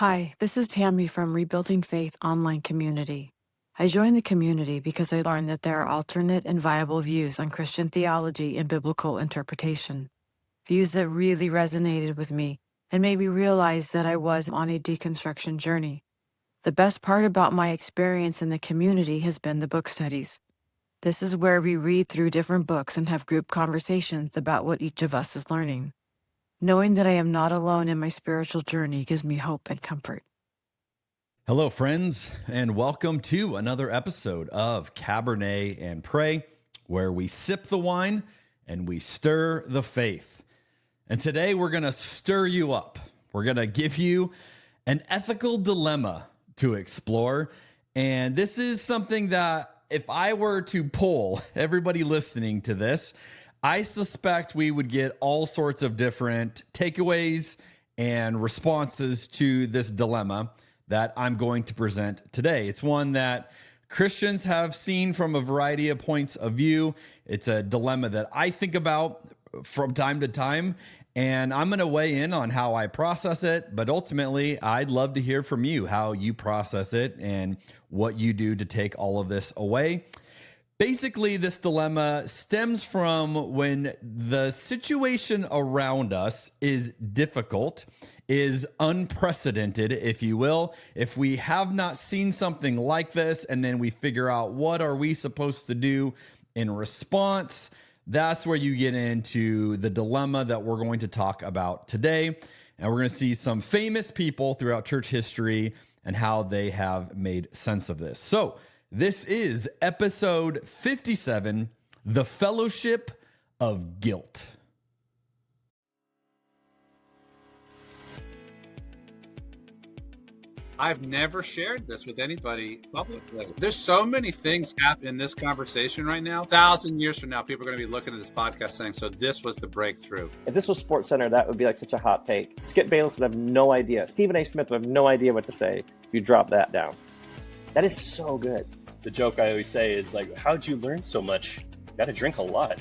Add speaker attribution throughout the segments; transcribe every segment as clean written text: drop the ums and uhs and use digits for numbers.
Speaker 1: Hi, this is Tammy from Rebuilding Faith Online Community. I joined the community because I learned that there are alternate and viable views on Christian theology and biblical interpretation. Views that really resonated with me and made me realize that I was on a deconstruction journey. The best part about my experience in the community has been the book studies. This is where we read through different books and have group conversations about what each of us is learning. Knowing that I am not alone in my spiritual journey gives me hope and comfort.
Speaker 2: Hello, friends, and welcome to another episode of Cabernet and Pray, where we sip the wine and we stir the faith. And today we're going to stir you up. We're going to give you an ethical dilemma to explore. And this is something that if I were to poll everybody listening to this, I suspect we would get all sorts of different takeaways and responses to this dilemma that I'm going to present today. It's one that Christians have seen from a variety of points of view. It's a dilemma that I think about from time to time, and I'm going to weigh in on how I process it, but ultimately, I'd love to hear from you, how you process it and what you do to take all of this away. Basically, this dilemma stems from when the situation around us is difficult, is unprecedented, if you will. If we have not seen something like this, and then we figure out what are we supposed to do in response, that's where you get into the dilemma that we're going to talk about today. And we're going to see some famous people throughout church history and how they have made sense of this. So this is episode 57, The Fellowship of Guilt.
Speaker 3: I've never shared this with anybody publicly. There's so many things happening in this conversation right now. 1,000 years from now, people are going to be looking at this podcast saying, so this was the breakthrough.
Speaker 4: If this was Sports Center, that would be like such a hot take. Skip Bayless would have no idea. Stephen A. Smith would have no idea what to say if you drop that down. That is so good.
Speaker 5: The joke I always say is like, how'd you learn so much? You got to drink a lot.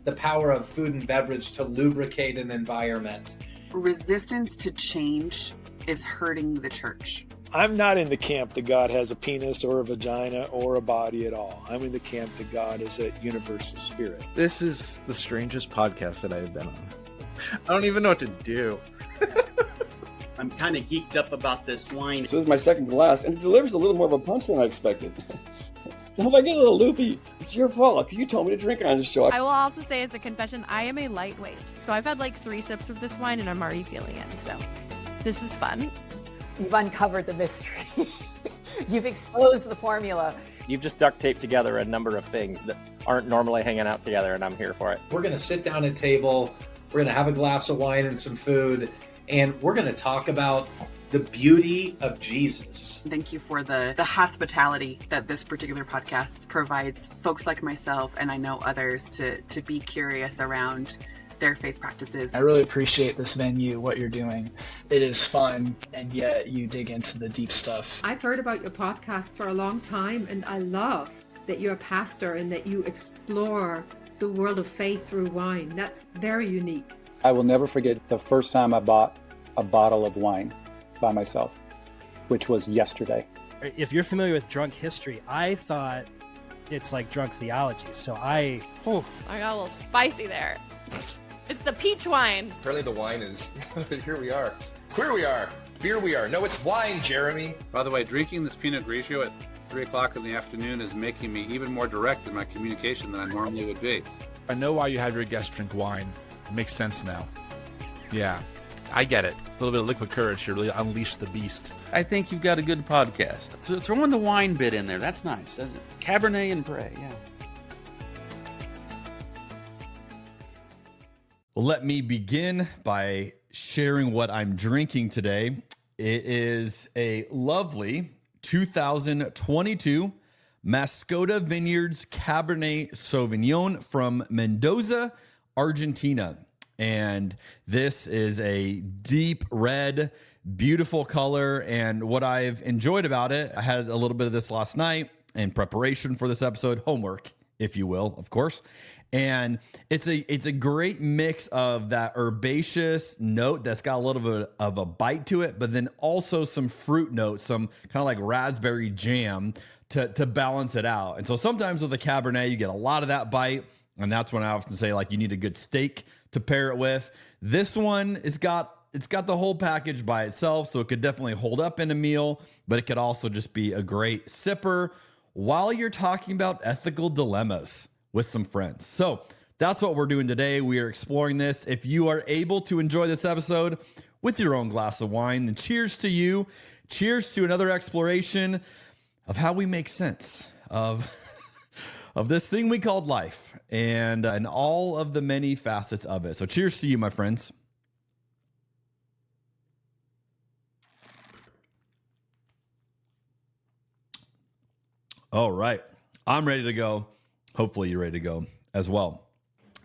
Speaker 6: The power of food and beverage to lubricate an environment.
Speaker 7: Resistance to change is hurting the church.
Speaker 8: I'm not in the camp that God has a penis or a vagina or a body at all. I'm in the camp that God is a universal spirit.
Speaker 9: This is the strangest podcast that I have been on. I don't even know what to do.
Speaker 10: I'm kind of geeked up about this wine.
Speaker 11: So this is my second glass, and it delivers a little more of a punch than I expected. So if I get a little loopy, it's your fault. You told me to drink on the show.
Speaker 12: I will also say as a confession, I am a lightweight. So I've had like 3 sips of this wine and I'm already feeling it. So this is fun.
Speaker 13: You've uncovered the mystery. You've exposed the formula.
Speaker 4: You've just duct taped together a number of things that aren't normally hanging out together, and I'm here for it.
Speaker 6: We're going to sit down at a table. We're going to have a glass of wine and some food. And we're going to talk about the beauty of Jesus.
Speaker 7: Thank you for the hospitality that this particular podcast provides folks like myself, and I know others, to be curious around their faith practices.
Speaker 14: I really appreciate this venue, what you're doing. It is fun, and yet you dig into the deep stuff.
Speaker 15: I've heard about your podcast for a long time, and I love that you're a pastor and that you explore the world of faith through wine. That's very unique.
Speaker 16: I will never forget the first time I bought a bottle of wine by myself, which was yesterday.
Speaker 17: If you're familiar with drunk history, I thought it's like drunk theology. So I
Speaker 12: got a little spicy there. It's the peach wine.
Speaker 18: Apparently the wine is, here we are. Queer we are. Beer we are. No, it's wine, Jeremy.
Speaker 3: By the way, drinking this Pinot Grigio at 3 o'clock in the afternoon is making me even more direct in my communication than I normally would be.
Speaker 19: I know why you have your guests drink wine. It makes sense now. Yeah, I get it. A little bit of liquid courage here really unleash the beast.
Speaker 20: I think you've got a good podcast. So throwing the wine bit in there, that's nice, doesn't it? Cabernet and Pray, yeah.
Speaker 2: Well, let me begin by sharing what I'm drinking today. It is a lovely 2022 Mascota Vineyards Cabernet Sauvignon from Mendoza, Argentina. And this is a deep red, beautiful color. And what I've enjoyed about it, I had a little bit of this last night in preparation for this episode, homework, if you will, of course. And it's a great mix of that herbaceous note that's got a little bit of a bite to it, but then also some fruit notes, some kind of like raspberry jam to balance it out. And so sometimes with a Cabernet, you get a lot of that bite, and that's when I often say, like, you need a good steak to pair it with. This one it's got the whole package by itself, so it could definitely hold up in a meal, but it could also just be a great sipper while you're talking about ethical dilemmas with some friends. So that's what we're doing today. We are exploring this. If you are able to enjoy this episode with your own glass of wine, then cheers to you. Cheers to another exploration of how we make sense of this thing we called life and all of the many facets of it. So cheers to you, my friends. All right. I'm ready to go. Hopefully you're ready to go as well.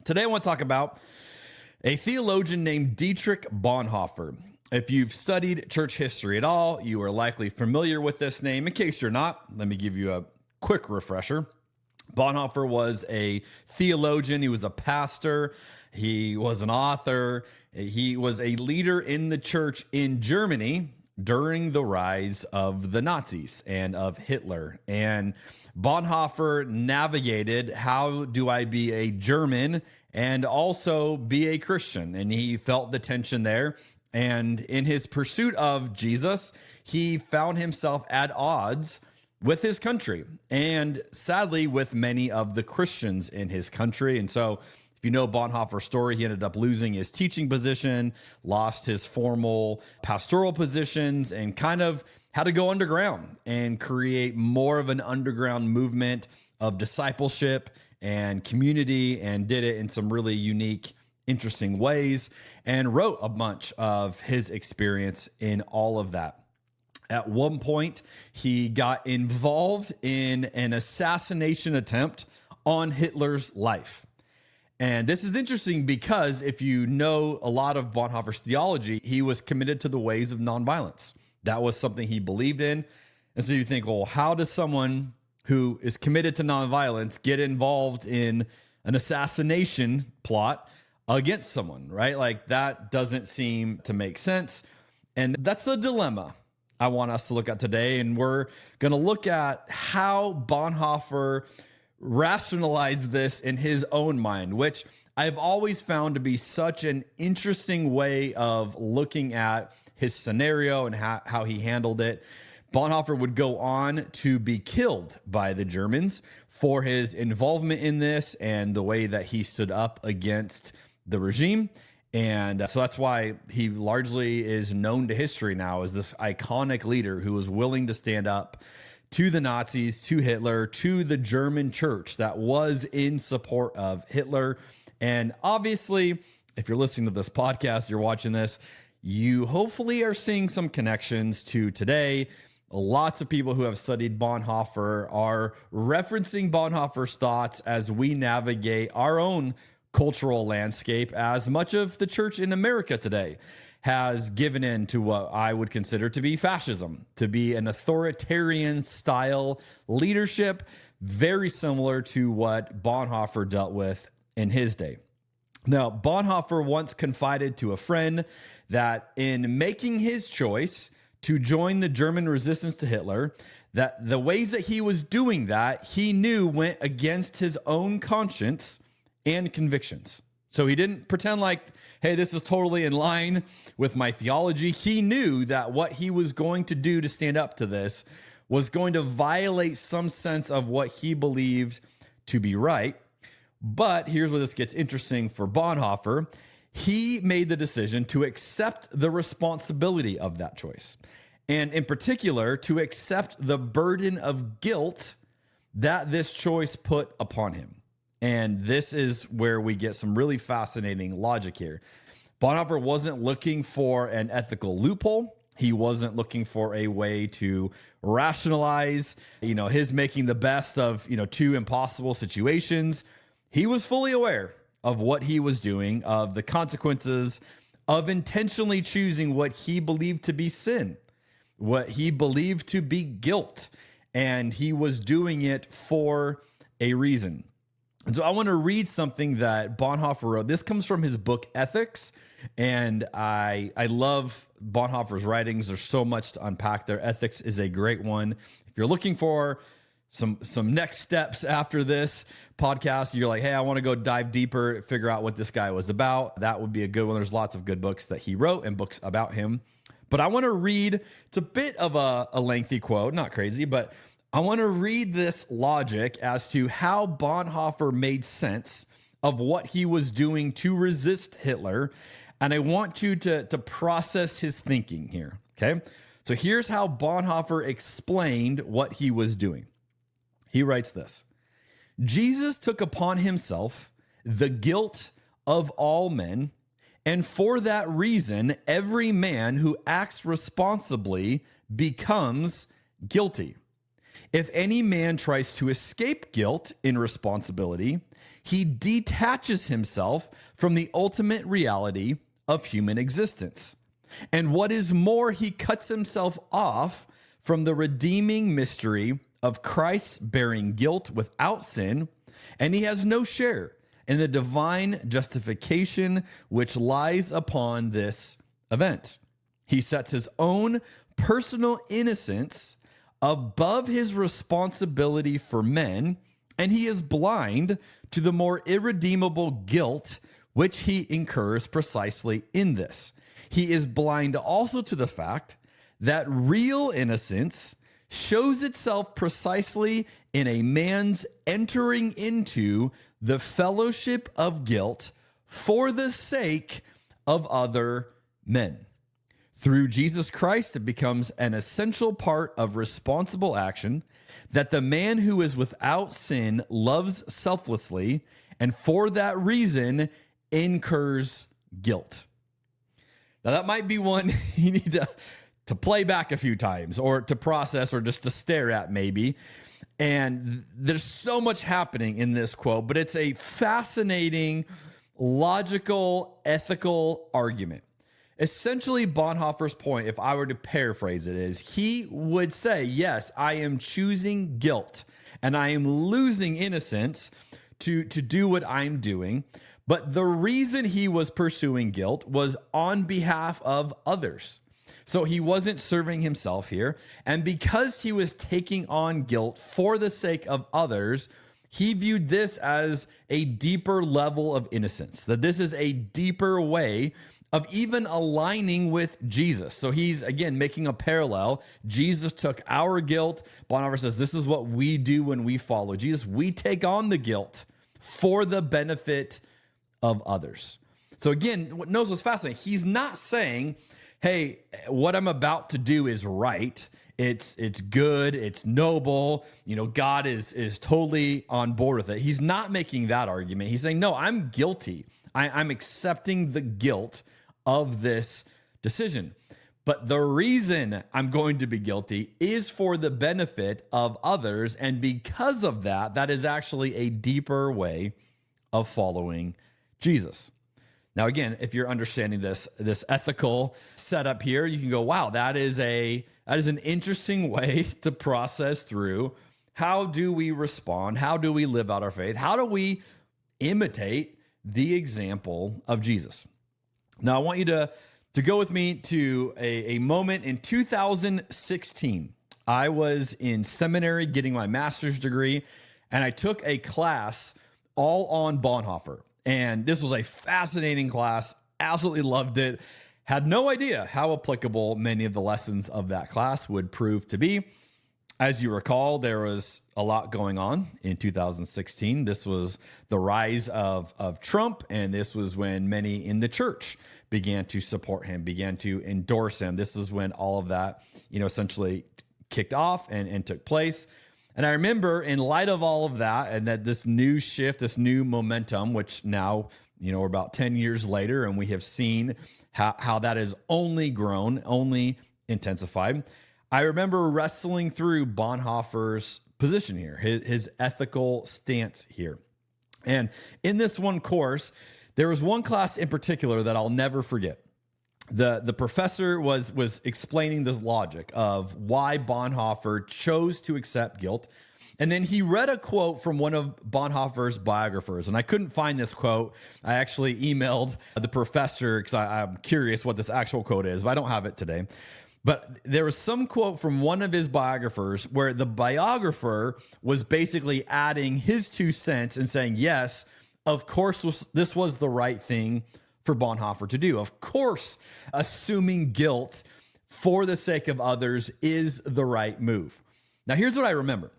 Speaker 2: Today I want to talk about a theologian named Dietrich Bonhoeffer. If you've studied church history at all, you are likely familiar with this name. In case you're not, let me give you a quick refresher. Bonhoeffer was a theologian. He was a pastor. He was an author. He was a leader in the church in Germany during the rise of the Nazis and of Hitler. And Bonhoeffer navigated, how do I be a German and also be a Christian? And he felt the tension there. And in his pursuit of Jesus, he found himself at odds with his country and sadly with many of the Christians in his country. And so if you know Bonhoeffer's story, he ended up losing his teaching position, lost his formal pastoral positions, and kind of had to go underground and create more of an underground movement of discipleship and community, and did it in some really unique, interesting ways, and wrote a bunch of his experience in all of that. At one point, he got involved in an assassination attempt on Hitler's life. And this is interesting because if you know a lot of Bonhoeffer's theology, he was committed to the ways of nonviolence. That was something he believed in. And so you think, well, how does someone who is committed to nonviolence get involved in an assassination plot against someone, right? Like, that doesn't seem to make sense. And that's the dilemma I want us to look at today. And we're going to look at how Bonhoeffer rationalized this in his own mind, which I've always found to be such an interesting way of looking at his scenario and how he handled it. Bonhoeffer would go on to be killed by the Germans for his involvement in this and the way that he stood up against the regime. And so that's why he largely is known to history now as this iconic leader who was willing to stand up to the Nazis, to Hitler, to the German church that was in support of Hitler. And obviously, if you're listening to this podcast, you're watching this, you hopefully are seeing some connections to today. Lots of people who have studied Bonhoeffer are referencing Bonhoeffer's thoughts as we navigate our own cultural landscape, as much of the church in America today has given in to what I would consider to be fascism, to be an authoritarian style leadership, very similar to what Bonhoeffer dealt with in his day. Now, Bonhoeffer once confided to a friend that in making his choice to join the German resistance to Hitler, that the ways that he was doing that, he knew went against his own conscience and convictions. So he didn't pretend like, hey, this is totally in line with my theology. He knew that what he was going to do to stand up to this was going to violate some sense of what he believed to be right. But here's where this gets interesting for Bonhoeffer. He made the decision to accept the responsibility of that choice. And in particular, to accept the burden of guilt that this choice put upon him. And this is where we get some really fascinating logic here. Bonhoeffer wasn't looking for an ethical loophole. He wasn't looking for a way to rationalize, his making the best of, two impossible situations. He was fully aware of what he was doing, of the consequences of intentionally choosing what he believed to be sin, what he believed to be guilt. And he was doing it for a reason. And so I want to read something that Bonhoeffer wrote. This comes from his book, Ethics. And I love Bonhoeffer's writings. There's so much to unpack there. Ethics is a great one. If you're looking for some next steps after this podcast, you're like, hey, I want to go dive deeper, figure out what this guy was about, that would be a good one. There's lots of good books that he wrote and books about him. But I want to read, it's a bit of a lengthy quote, not crazy, but I want to read this logic as to how Bonhoeffer made sense of what he was doing to resist Hitler. And I want you to process his thinking here, okay? So here's how Bonhoeffer explained what he was doing. He writes this: Jesus took upon himself the guilt of all men, and for that reason, every man who acts responsibly becomes guilty. If any man tries to escape guilt in responsibility, he detaches himself from the ultimate reality of human existence. And what is more, he cuts himself off from the redeeming mystery of Christ bearing guilt without sin, and he has no share in the divine justification which lies upon this event. He sets his own personal innocence above his responsibility for men, and he is blind to the more irredeemable guilt which he incurs precisely in this. He is blind also to the fact that real innocence shows itself precisely in a man's entering into the fellowship of guilt for the sake of other men. Through Jesus Christ, it becomes an essential part of responsible action that the man who is without sin loves selflessly, and for that reason incurs guilt. Now, that might be one you need to play back a few times or to process or just to stare at maybe. And there's so much happening in this quote, but it's a fascinating, logical, ethical argument. Essentially, Bonhoeffer's point, if I were to paraphrase it, is he would say, yes, I am choosing guilt and I am losing innocence to do what I'm doing. But the reason he was pursuing guilt was on behalf of others. So he wasn't serving himself here. And because he was taking on guilt for the sake of others, he viewed this as a deeper level of innocence, that this is a deeper way of even aligning with Jesus. So he's, again, making a parallel. Jesus took our guilt. Bonhoeffer says this is what we do when we follow Jesus. We take on the guilt for the benefit of others. So again, what knows what's fascinating, he's not saying, hey, what I'm about to do is right. It's good. It's noble. You know, God is totally on board with it. He's not making that argument. He's saying, no, I'm guilty. I'm accepting the guilt of this decision. But the reason I'm going to be guilty is for the benefit of others. And because of that, that is actually a deeper way of following Jesus. Now, again, if you're understanding this ethical setup here, you can go, wow, that is an interesting way to process through how do we respond? How do we live out our faith? How do we imitate the example of Jesus? Now, I want you to go with me to a moment in 2016. I was in seminary getting my master's degree, and I took a class all on Bonhoeffer. And this was a fascinating class. Absolutely loved it. Had no idea how applicable many of the lessons of that class would prove to be. As you recall, there was a lot going on in 2016. This was the rise of Trump, and this was when many in the church began to support him, began to endorse him. This is when all of that, essentially kicked off and took place. And I remember, in light of all of that, and that this new shift, this new momentum, which now, we're about 10 years later, and we have seen how that has only grown, only intensified. I remember wrestling through Bonhoeffer's position here, his ethical stance here. And in this one course, there was one class in particular that I'll never forget. the professor was explaining the logic of why Bonhoeffer chose to accept guilt. And then he read a quote from one of Bonhoeffer's biographers. And I couldn't find this quote. I actually emailed the professor because I'm curious what this actual quote is, but I don't have it today. But there was some quote from one of his biographers where the biographer was basically adding his 2 cents and saying, yes, of course, this was the right thing for Bonhoeffer to do. Of course, assuming guilt for the sake of others is the right move. Now, here's what I remember.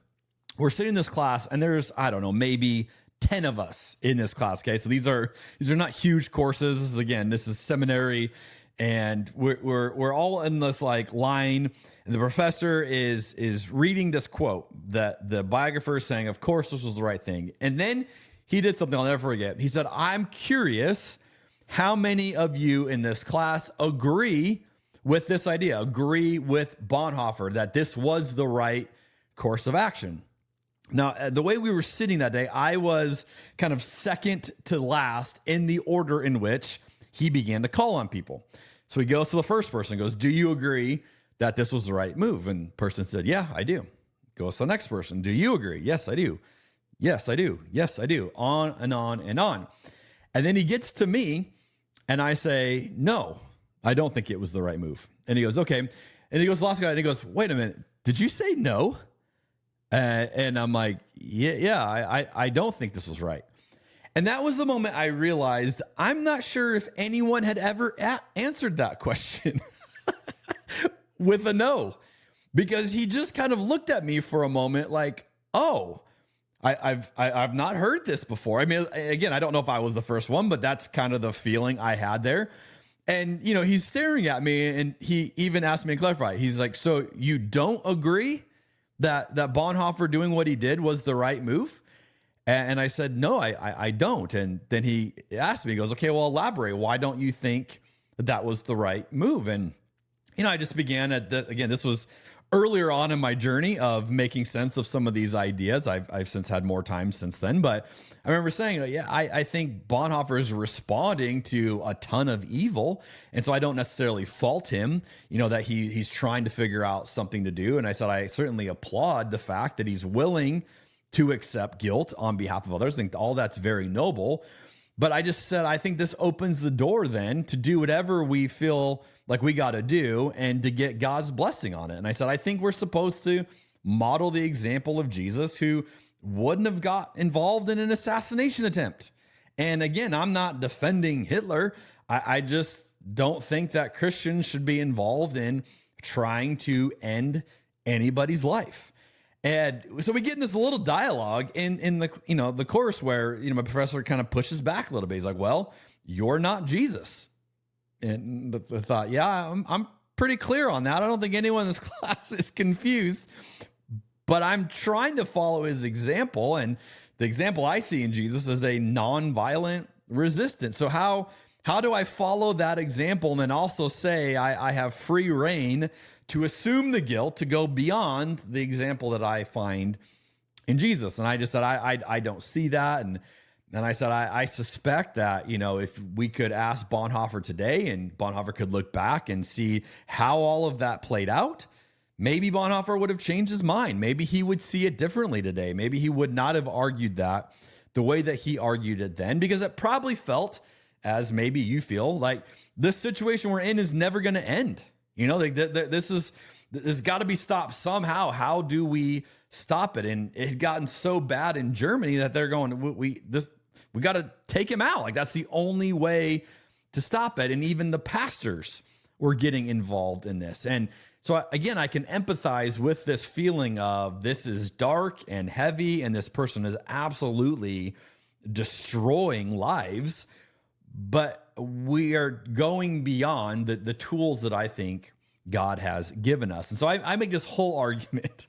Speaker 2: We're sitting in this class and there's, I don't know, maybe 10 of us in this class. Okay. So these are not huge courses. This is seminary, and we're all in this like line, and the professor is reading this quote that the biographer is saying, of course, this was the right thing. And then he did something I'll never forget. He said, I'm curious how many of you in this class agree with this idea, agree with Bonhoeffer that this was the right course of action. Now, the way we were sitting that day, I was kind of second to last in the order in which he began to call on people. So he goes to the first person, goes, do you agree that this was the right move? And the person said, yeah, I do. Goes to the next person. Do you agree? Yes, I do. Yes, I do. Yes, I do. On and on and on. And then he gets to me and I say, no, I don't think it was the right move. And he goes, okay. And he goes to the last guy and he goes, wait a minute. Did you say no? And I'm like, yeah, I don't think this was right. And that was the moment I realized I'm not sure if anyone had ever answered that question with a no, because he just kind of looked at me for a moment like, oh, I've not heard this before. I mean, again, I don't know if I was the first one, but that's kind of the feeling I had there. And, he's staring at me and he even asked me to clarify. He's like, so you don't agree that Bonhoeffer doing what he did was the right move? And I said, no, I don't. And then he asked me, he goes, okay, well, elaborate. Why don't you think that was the right move? And, I just began this was earlier on in my journey of making sense of some of these ideas. I've since had more time since then, but I remember saying, yeah, I think Bonhoeffer is responding to a ton of evil. And so I don't necessarily fault him, that he's trying to figure out something to do. And I said, I certainly applaud the fact that he's willing to accept guilt on behalf of others. I think all that's very noble. But I just said, I think this opens the door then to do whatever we feel like we got to do and to get God's blessing on it. And I said, I think we're supposed to model the example of Jesus, who wouldn't have got involved in an assassination attempt. And again, I'm not defending Hitler. I just don't think that Christians should be involved in trying to end anybody's life. And so we get in this little dialogue in the the course where my professor kind of pushes back a little bit. He's like, well, you're not Jesus. And I thought, yeah, I'm pretty clear on that. I don't think anyone in this class is confused, but I'm trying to follow his example. And the example I see in Jesus is a nonviolent resistance. So how do I follow that example and then also say I have free reign to assume the guilt, to go beyond the example that I find in Jesus? And I just said, I don't see that. And I said, I suspect that, if we could ask Bonhoeffer today and Bonhoeffer could look back and see how all of that played out, maybe Bonhoeffer would have changed his mind. Maybe he would see it differently today. Maybe he would not have argued that the way that he argued it then, because it probably felt, as maybe you feel, like this situation we're in is never going to end. This has got to be stopped somehow. How do we stop it? And it had gotten so bad in Germany that they're going, we got to take him out. Like, that's the only way to stop it. And even the pastors were getting involved in this. And so again, I can empathize with this feeling of this is dark and heavy, and this person is absolutely destroying lives. But we are going beyond the tools that I think God has given us. And so I make this whole argument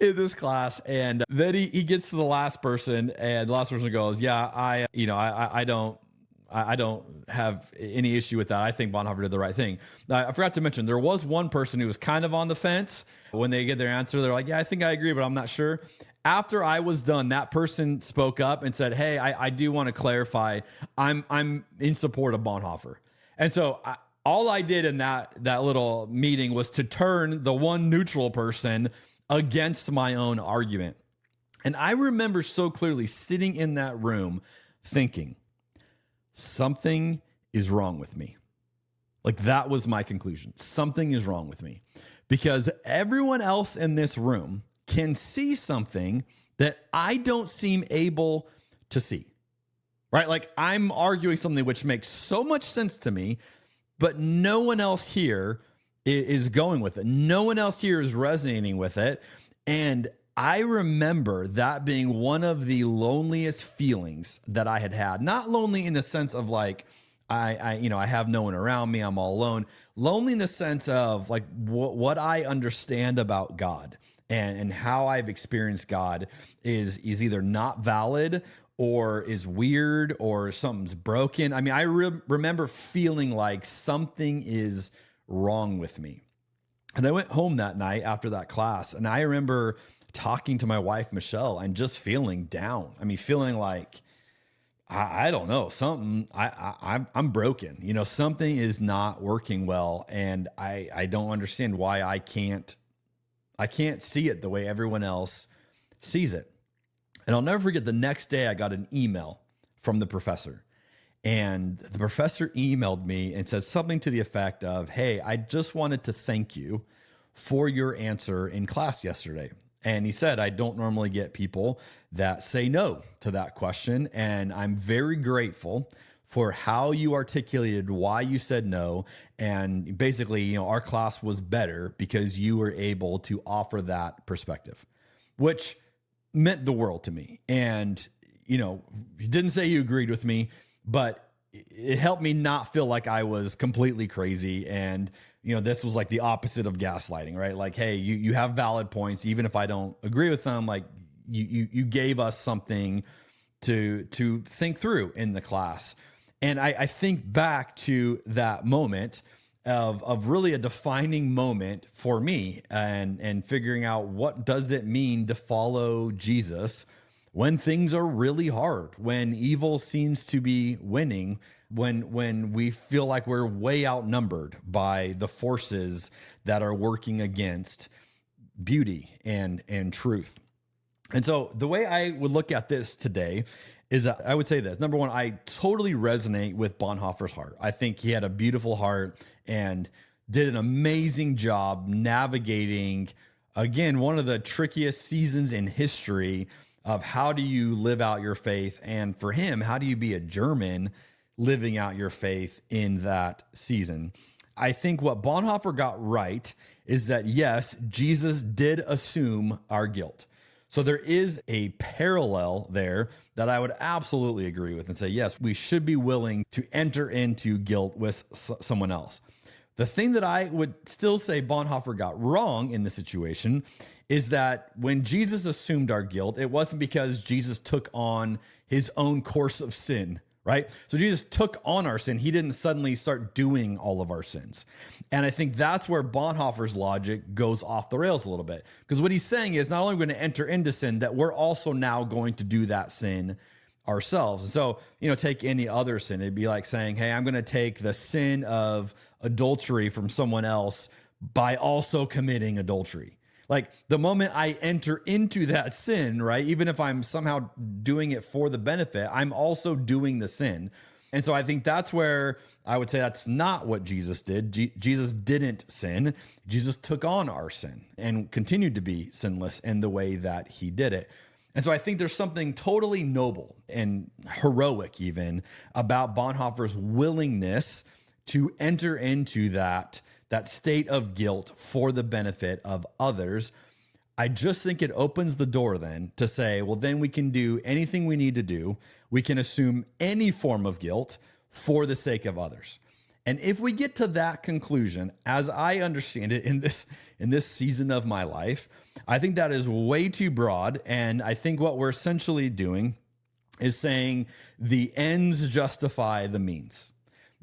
Speaker 2: in this class, and then he gets to the last person, and the last person goes, yeah, I don't have any issue with that. I think Bonhoeffer did the right thing. I forgot to mention, there was one person who was kind of on the fence. When they get their answer, they're like, yeah, I think I agree, but I'm not sure. After I was done, that person spoke up and said, hey, I do want to clarify. I'm in support of Bonhoeffer. And so all I did in that little meeting was to turn the one neutral person against my own argument. And I remember so clearly sitting in that room thinking, something is wrong with me. Like, that was my conclusion. Something is wrong with me, because everyone else in this room can see something that I don't seem able to see, right? Like, I'm arguing something which makes so much sense to me, but no one else here is going with it. No one else here is resonating with it. And I remember that being one of the loneliest feelings that I had. Not lonely in the sense of like, I have no one around me, I'm all alone. Lonely in the sense of like what I understand about God and how I've experienced God is either not valid or is weird or something's broken. I mean, I remember feeling like something is wrong with me. And I went home that night after that class, and I remember talking to my wife, Michelle, and just feeling down. I mean, feeling like, I don't know, something, I'm broken. You know, something is not working well, and I don't understand why I can't see it the way everyone else sees it. And I'll never forget, the next day I got an email from the professor. And the professor emailed me and said something to the effect of, hey, I just wanted to thank you for your answer in class yesterday. And he said, I don't normally get people that say no to that question. And I'm very grateful for how you articulated why you said no. And basically, you know, our class was better because you were able to offer that perspective, which meant the world to me. And, you know, he didn't say he agreed with me, but it helped me not feel like I was completely crazy. And, you know, this was like the opposite of gaslighting, right? Like, hey, you have valid points, even if I don't agree with them. Like, you gave us something to think through in the class. And I think back to that moment of really a defining moment for me, and figuring out, what does it mean to follow Jesus when things are really hard, when evil seems to be winning, when we feel like we're way outnumbered by the forces that are working against beauty and truth. And so the way I would look at this today is, I would say this. Number one, I totally resonate with Bonhoeffer's heart. I think he had a beautiful heart and did an amazing job navigating, again, one of the trickiest seasons in history of how do you live out your faith. And for him, how do you be a German living out your faith in that season? I think what Bonhoeffer got right is that, yes, Jesus did assume our guilt. So there is a parallel there that I would absolutely agree with and say, yes, we should be willing to enter into guilt with someone else. The thing that I would still say Bonhoeffer got wrong in this situation is that when Jesus assumed our guilt, it wasn't because Jesus took on his own course of sin, right? So Jesus took on our sin. He didn't suddenly start doing all of our sins. And I think that's where Bonhoeffer's logic goes off the rails a little bit. Because what he's saying is, not only are we going to enter into sin, that we're also now going to do that sin ourselves. And so, you know, take any other sin. It'd be like saying, hey, I'm going to take the sin of adultery from someone else by also committing adultery. Like, the moment I enter into that sin, right, even if I'm somehow doing it for the benefit, I'm also doing the sin. And so I think that's where I would say that's not what Jesus did. Jesus didn't sin. Jesus took on our sin and continued to be sinless in the way that he did it. And so I think there's something totally noble and heroic even about Bonhoeffer's willingness to enter into that state of guilt for the benefit of others. I just think it opens the door then to say, well, then we can do anything we need to do. We can assume any form of guilt for the sake of others. And if we get to that conclusion, as I understand it in this season of my life, I think that is way too broad. And I think what we're essentially doing is saying the ends justify the means.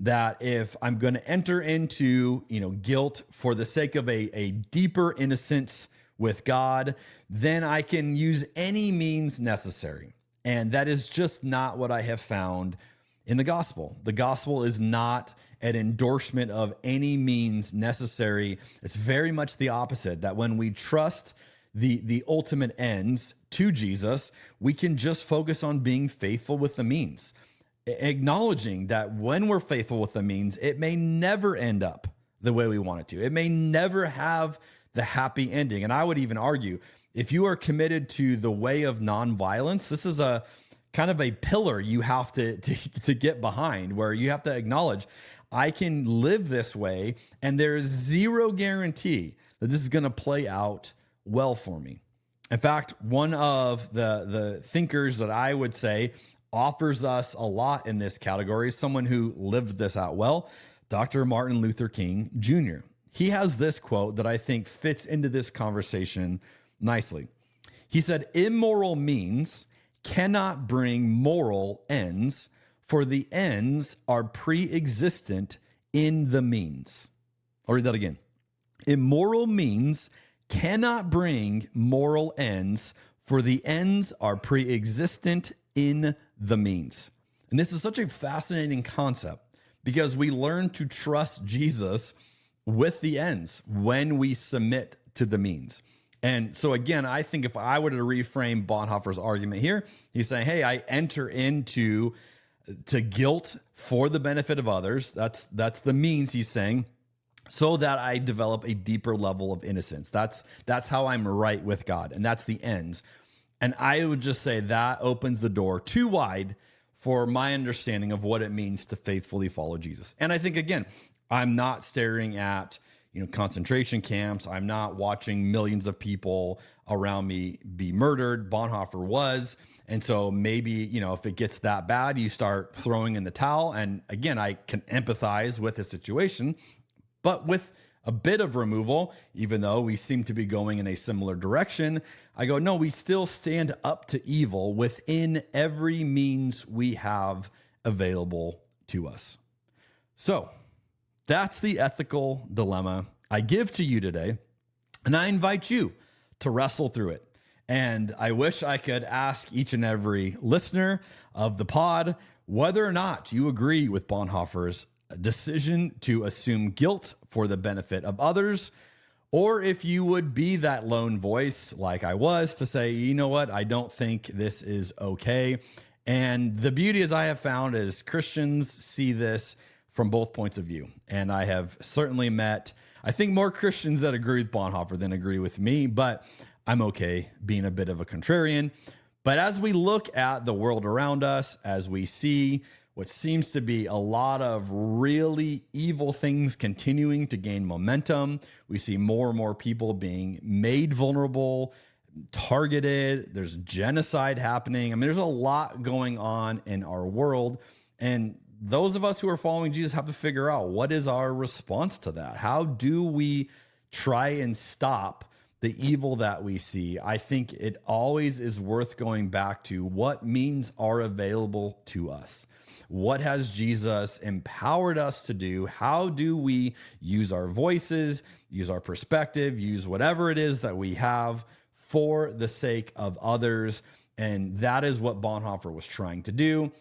Speaker 2: That if I'm going to enter into, guilt for the sake of a deeper innocence with God, then I can use any means necessary. And that is just not what I have found in the gospel. The gospel is not an endorsement of any means necessary. It's very much the opposite, that when we trust the ultimate ends to Jesus, we can just focus on being faithful with the means, acknowledging that when we're faithful with the means, it may never end up the way we want it to. It may never have the happy ending. And I would even argue, if you are committed to the way of nonviolence, this is a kind of a pillar you have to get behind, where you have to acknowledge, I can live this way, and there is zero guarantee that this is going to play out well for me. In fact, one of the thinkers that I would say offers us a lot in this category is someone who lived this out well, Dr. Martin Luther King Jr. He has this quote that I think fits into this conversation nicely. He said, "Immoral means cannot bring moral ends, for the ends are pre-existent in the means." I'll read that again. "Immoral means cannot bring moral ends, for the ends are pre-existent in the means." And this is such a fascinating concept, because we learn to trust Jesus with the ends when we submit to the means. And so again, I think if I were to reframe Bonhoeffer's argument here, he's saying, hey, I enter into guilt for the benefit of others. That's the means, he's saying, so that I develop a deeper level of innocence. That's how I'm right with God, and that's the ends. And I would just say that opens the door too wide for my understanding of what it means to faithfully follow Jesus. And I think, again, I'm not staring at concentration camps. I'm not watching millions of people around me be murdered. Bonhoeffer was. And so maybe, if it gets that bad, you start throwing in the towel. And again, I can empathize with the situation, but with a bit of removal, even though we seem to be going in a similar direction, I go, no, we still stand up to evil within every means we have available to us. So that's the ethical dilemma I give to you today, and I invite you to wrestle through it. And I wish I could ask each and every listener of the pod whether or not you agree with Bonhoeffer's decision to assume guilt for the benefit of others, or if you would be that lone voice like I was to say, you know what, I don't think this is okay. And the beauty, as I have found, is Christians see this from both points of view. And I have certainly met, I think, more Christians that agree with Bonhoeffer than agree with me, but I'm okay being a bit of a contrarian. But as we look at the world around us, as we see what seems to be a lot of really evil things continuing to gain momentum, we see more and more people being made vulnerable, targeted, there's genocide happening. I mean, there's a lot going on in our world. And those of us who are following Jesus have to figure out, what is our response to that? How do we try and stop the evil that we see? I think it always is worth going back to what means are available to us. What has Jesus empowered us to do? How do we use our voices, use our perspective, use whatever it is that we have for the sake of others? And that is what Bonhoeffer was trying to do.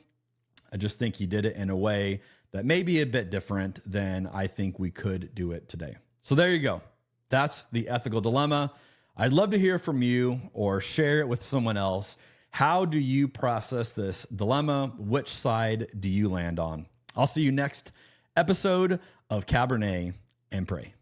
Speaker 2: I just think he did it in a way that may be a bit different than I think we could do it today. So there you go. That's the ethical dilemma. I'd love to hear from you or share it with someone else. How do you process this dilemma? Which side do you land on? I'll see you next episode of Cabernet and Pray.